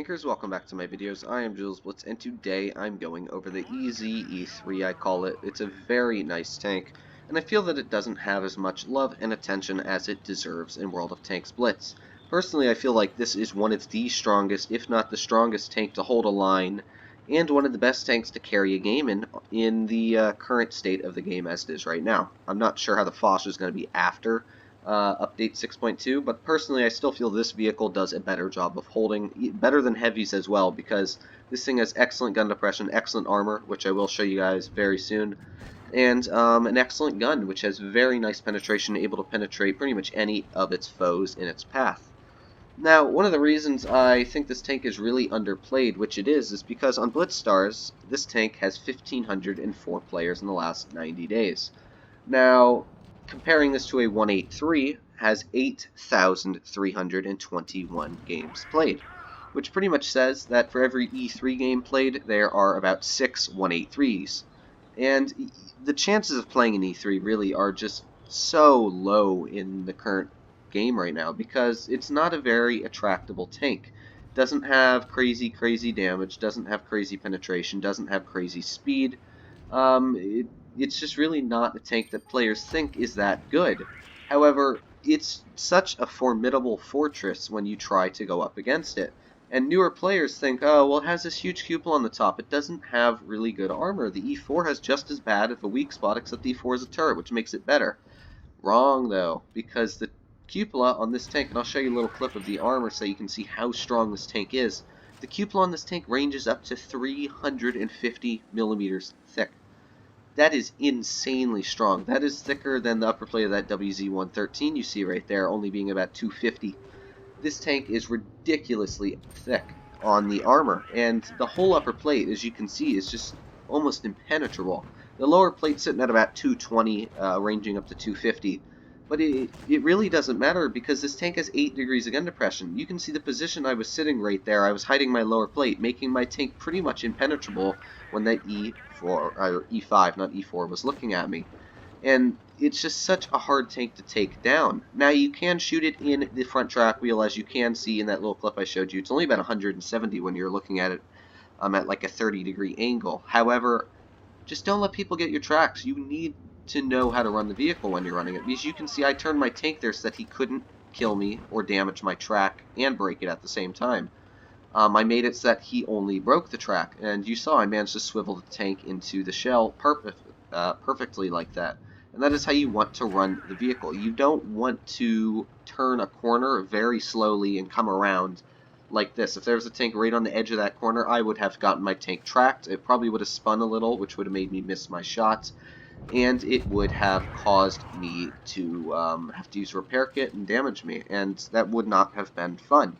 Tankers, welcome back to my videos. I am Jules Blitz, and today I'm going over the EZ-E3, I call it. It's a very nice tank, and I feel that it doesn't have as much love and attention as it deserves in World of Tanks Blitz. Personally, I feel like this is one of the strongest, if not the strongest tank to hold a line, and one of the best tanks to carry a game in the current state of the game as it is right now. I'm not sure how the Foch is going to be after update 6.2, but personally I still feel this vehicle does a better job of holding, better than heavies as well, because this thing has excellent gun depression, excellent armor, which I will show you guys very soon, and an excellent gun, which has very nice penetration, able to penetrate pretty much any of its foes in its path. Now, one of the reasons I think this tank is really underplayed, which it is because on Blitz Stars, this tank has 1,504 players in the last 90 days. Now, comparing this to a 183, has 8,321 games played, which pretty much says that for every E3 game played, there are about 6 183s. And the chances of playing an E3 really are just so low in the current game right now, because it's not a very attractable tank. Doesn't have crazy damage, doesn't have crazy penetration, doesn't have crazy speed. It's just really not a tank that players think is that good. However, it's such a formidable fortress when you try to go up against it. And newer players think, oh, well, it has this huge cupola on the top. It doesn't have really good armor. The E4 has just as bad of a weak spot, except the E4 is a turret, which makes it better. Wrong, though, because the cupola on this tank, and I'll show you a little clip of the armor so you can see how strong this tank is. The cupola on this tank ranges up to 350 millimeters thick. That is insanely strong. That is thicker than the upper plate of that WZ-113 you see right there, only being about 250. This tank is ridiculously thick on the armor, and the whole upper plate, as you can see, is just almost impenetrable. The lower plate's sitting at about 220, ranging up to 250. But it really doesn't matter, because this tank has 8 degrees of gun depression. You can see the position I was sitting right there. I was hiding my lower plate, making my tank pretty much impenetrable when that E4, or E5, not E4, was looking at me. And it's just such a hard tank to take down. Now, you can shoot it in the front track wheel, as you can see in that little clip I showed you. It's only about 170 when you're looking at it at like a 30-degree angle. However, just don't let people get your tracks. You need to know how to run the vehicle when you're running it, because you can see I turned my tank there so that he couldn't kill me or damage my track and break it at the same time. I made it so that he only broke the track, and you saw I managed to swivel the tank into the shell perfectly like that. And that is how you want to run the vehicle. You don't want to turn a corner very slowly and come around like this. If there was a tank right on the edge of that corner, I would have gotten my tank tracked. It probably would have spun a little, which would have made me miss my shot, and it would have caused me to have to use a repair kit and damage me, and that would not have been fun.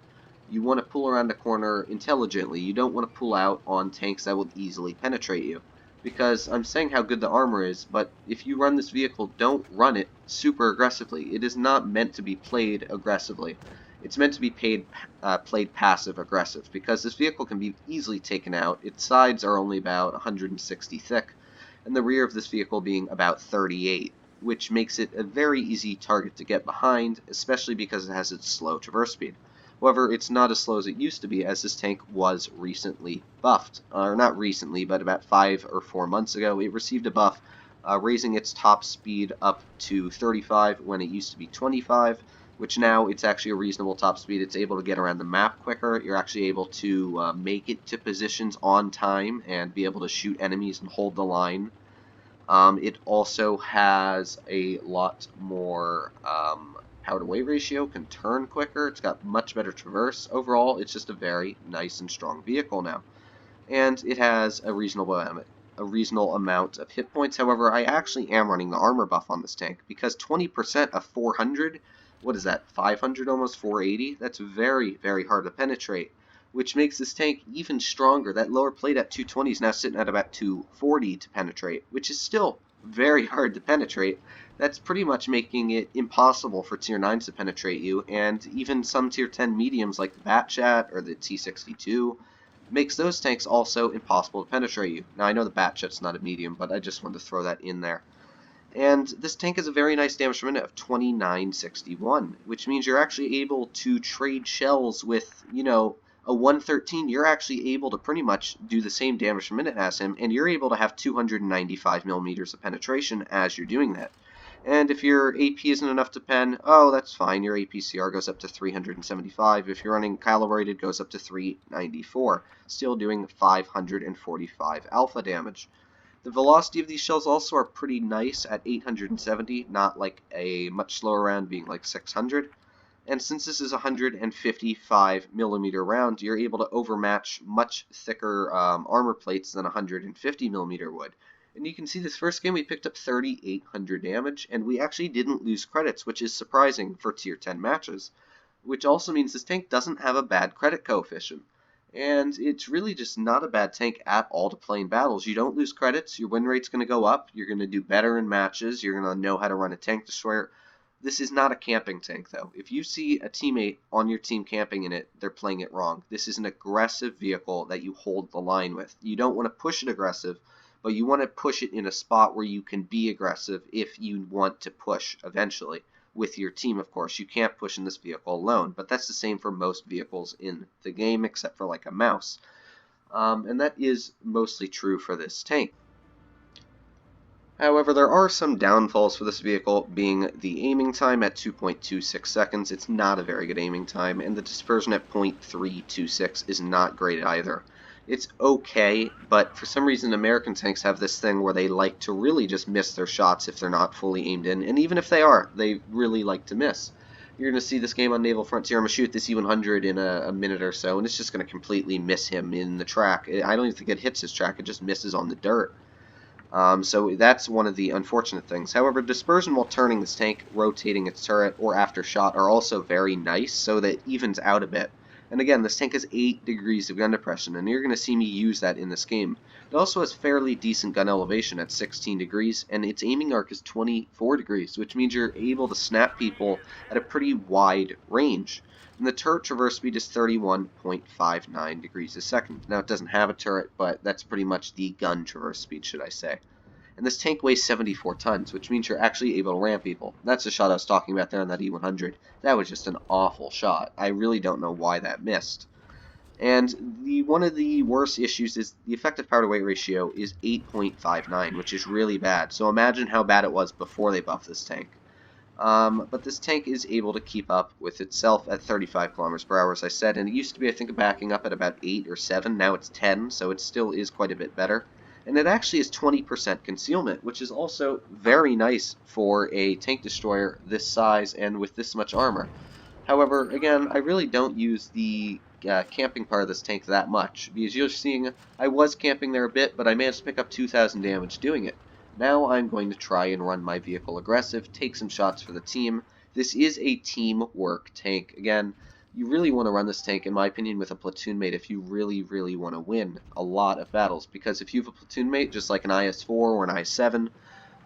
You want to pull around a corner intelligently. You don't want to pull out on tanks that will easily penetrate you. Because I'm saying how good the armor is, but if you run this vehicle, don't run it super aggressively. It is not meant to be played aggressively. It's meant to be played passive-aggressive, because this vehicle can be easily taken out. Its sides are only about 160 thick, and the rear of this vehicle being about 38, which makes it a very easy target to get behind, especially because it has its slow traverse speed. However, it's not as slow as it used to be, as this tank was recently buffed. Or not recently, but about 5 or 4 months ago, it received a buff, raising its top speed up to 35 when it used to be 25, which now it's actually a reasonable top speed. It's able to get around the map quicker. You're actually able to make it to positions on time and be able to shoot enemies and hold the line. It also has a lot more power-to-weight ratio, can turn quicker, it's got much better traverse. Overall, it's just a very nice and strong vehicle now. And it has a reasonable amount of hit points. However, I actually am running the armor buff on this tank, because 20% of 400, what is that, 500 almost, 480? That's very hard to penetrate, which makes this tank even stronger. That lower plate at 220 is now sitting at about 240 to penetrate, which is still very hard to penetrate. That's pretty much making it impossible for tier 9s to penetrate you, and even some tier 10 mediums like the Batchat or the T62 makes those tanks also impossible to penetrate you. Now, I know the Batchat's not a medium, but I just wanted to throw that in there. And this tank has a very nice damage per minute of 2961, which means you're actually able to trade shells with, A 113, you're actually able to pretty much do the same damage per minute as him, and you're able to have 295 millimeters of penetration as you're doing that. And if your AP isn't enough to pen, oh, that's fine. Your APCR goes up to 375. If you're running calibrated, it goes up to 394, still doing 545 alpha damage. The velocity of these shells also are pretty nice at 870, not like a much slower round being like 600. And since this is a 155 millimeter round, you're able to overmatch much thicker armor plates than a 150 millimeter would. And you can see this first game we picked up 3,800 damage, and we actually didn't lose credits, which is surprising for tier 10 matches. Which also means this tank doesn't have a bad credit coefficient. And it's really just not a bad tank at all to play in battles. You don't lose credits, your win rate's going to go up, you're going to do better in matches, you're going to know how to run a tank destroyer. This is not a camping tank, though. If you see a teammate on your team camping in it, they're playing it wrong. This is an aggressive vehicle that you hold the line with. You don't want to push it aggressive, but you want to push it in a spot where you can be aggressive if you want to push eventually. With your team, of course. You can't push in this vehicle alone, but that's the same for most vehicles in the game, except for like a mouse. And that is mostly true for this tank. However, there are some downfalls for this vehicle, being the aiming time at 2.26 seconds. It's not a very good aiming time, and the dispersion at 0.326 is not great either. It's okay, but for some reason American tanks have this thing where they like to really just miss their shots if they're not fully aimed in, and even if they are, they really like to miss. You're going to see this game on Naval Frontier. I'm going to shoot this E100 in a minute or so, and it's just going to completely miss him in the track. I don't even think it hits his track, it just misses on the dirt. So that's one of the unfortunate things. However, dispersion while turning this tank, rotating its turret, or after shot are also very nice, so that it evens out a bit. And again, this tank has 8 degrees of gun depression, and you're going to see me use that in this game. It also has fairly decent gun elevation at 16 degrees, and its aiming arc is 24 degrees, which means you're able to snap people at a pretty wide range. And the turret traverse speed is 31.59 degrees a second. Now, it doesn't have a turret, but that's pretty much the gun traverse speed, should I say. And this tank weighs 74 tons, which means you're actually able to ram people. That's the shot I was talking about there on that E100. That was just an awful shot. I really don't know why that missed. And one of the worst issues is the effective power to weight ratio is 8.59, which is really bad. So imagine how bad it was before they buffed this tank. But this tank is able to keep up with itself at 35 kilometers per hour, as I said, and it used to be, I think, backing up at about 8 or 7. Now it's 10, so it still is quite a bit better. And it actually is 20% concealment, which is also very nice for a tank destroyer this size and with this much armor. However, again, I really don't use the camping part of this tank that much, because you're seeing I was camping there a bit, but I managed to pick up 2,000 damage doing it. Now I'm going to try and run my vehicle aggressive, take some shots for the team. This is a teamwork tank. Again, you really want to run this tank, in my opinion, with a platoon mate if you really, really want to win a lot of battles. Because if you have a platoon mate, just like an IS-4 or an IS-7,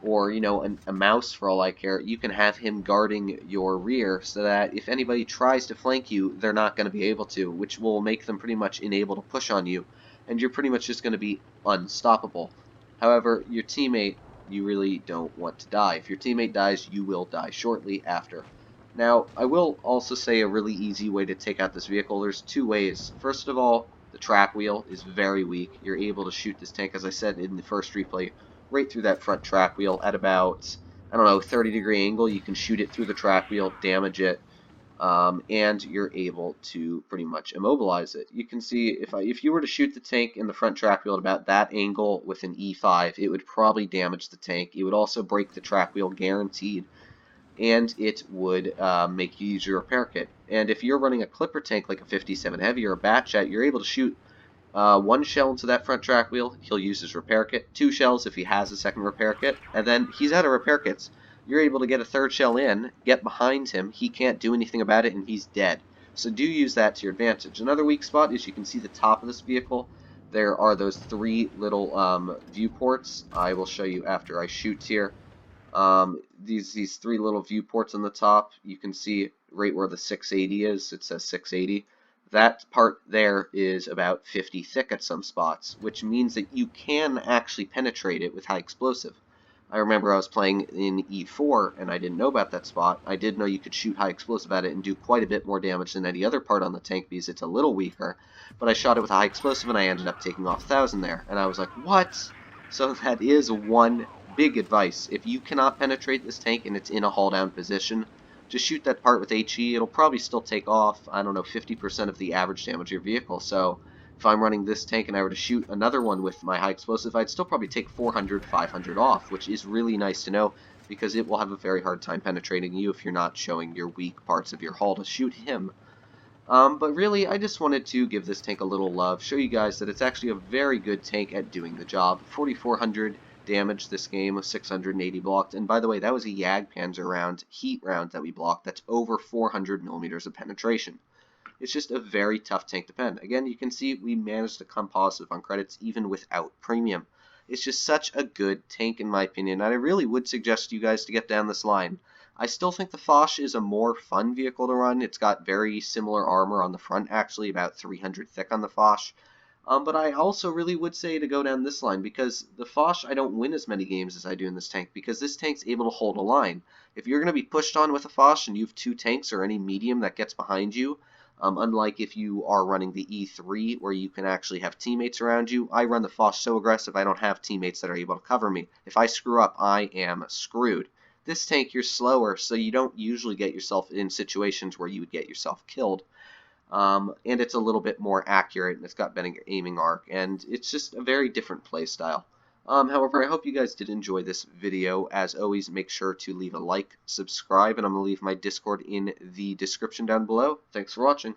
or, you know, a mouse for all I care, you can have him guarding your rear so that if anybody tries to flank you, they're not going to be able to, which will make them pretty much unable to push on you, and you're pretty much just going to be unstoppable. However, your teammate, you really don't want to die. If your teammate dies, you will die shortly after. Now, I will also say a really easy way to take out this vehicle. There's 2 ways. First of all, the track wheel is very weak. You're able to shoot this tank, as I said in the first replay, right through that front track wheel at about, I don't know, 30-degree angle. You can shoot it through the track wheel, damage it, and you're able to pretty much immobilize it. You can see if you were to shoot the tank in the front track wheel at about that angle with an E5, it would probably damage the tank. It would also break the track wheel, guaranteed, and it would make you use your repair kit. And if you're running a clipper tank like a 57 Heavy or a Bat Jet, you're able to shoot 1 shell into that front track wheel, he'll use his repair kit, 2 shells if he has a second repair kit, and then he's out of repair kits. You're able to get a 3rd shell in, get behind him, he can't do anything about it, and he's dead. So do use that to your advantage. Another weak spot is you can see the top of this vehicle. There are those 3 little viewports. I will show you after I shoot here. These 3 little viewports on the top, you can see right where the 680 is, it says 680. That part there is about 50 thick at some spots, which means that you can actually penetrate it with high explosive. I remember I was playing in E4 and I didn't know about that spot. I did know you could shoot high explosive at it and do quite a bit more damage than any other part on the tank because it's a little weaker. But I shot it with a high explosive and I ended up taking off 1,000 there. And I was like, what? So that is one big advice. If you cannot penetrate this tank and it's in a hull down position, just shoot that part with HE. It'll probably still take off, I don't know, 50% of the average damage of your vehicle. So if I'm running this tank and I were to shoot another one with my high explosive, I'd still probably take 400, 500 off, which is really nice to know because it will have a very hard time penetrating you if you're not showing your weak parts of your hull to shoot him. But really, I just wanted to give this tank a little love, show you guys that it's actually a very good tank at doing the job. 4,400 damage this game, 680 blocked, and by the way, that was a Jagdpanzer round, heat round that we blocked. That's over 400 millimeters of penetration. It's just a very tough tank to pen. Again, you can see we managed to come positive on credits even without premium. It's just such a good tank in my opinion, and I really would suggest you guys to get down this line. I still think the Foch is a more fun vehicle to run. It's got very similar armor on the front, actually, about 300 thick on the Foch. But I also really would say to go down this line because the Foch, I don't win as many games as I do in this tank because this tank's able to hold a line. If you're going to be pushed on with a Foch and you have two tanks or any medium that gets behind you, unlike if you are running the E3 where you can actually have teammates around you, I run the Foch so aggressive I don't have teammates that are able to cover me. If I screw up, I am screwed. This tank, you're slower, so you don't usually get yourself in situations where you would get yourself killed. And it's a little bit more accurate, and it's got better aiming arc, and it's just a very different play style. However, I hope you guys did enjoy this video. As always, make sure to leave a like, subscribe, and I'm going to leave my Discord in the description down below. Thanks for watching.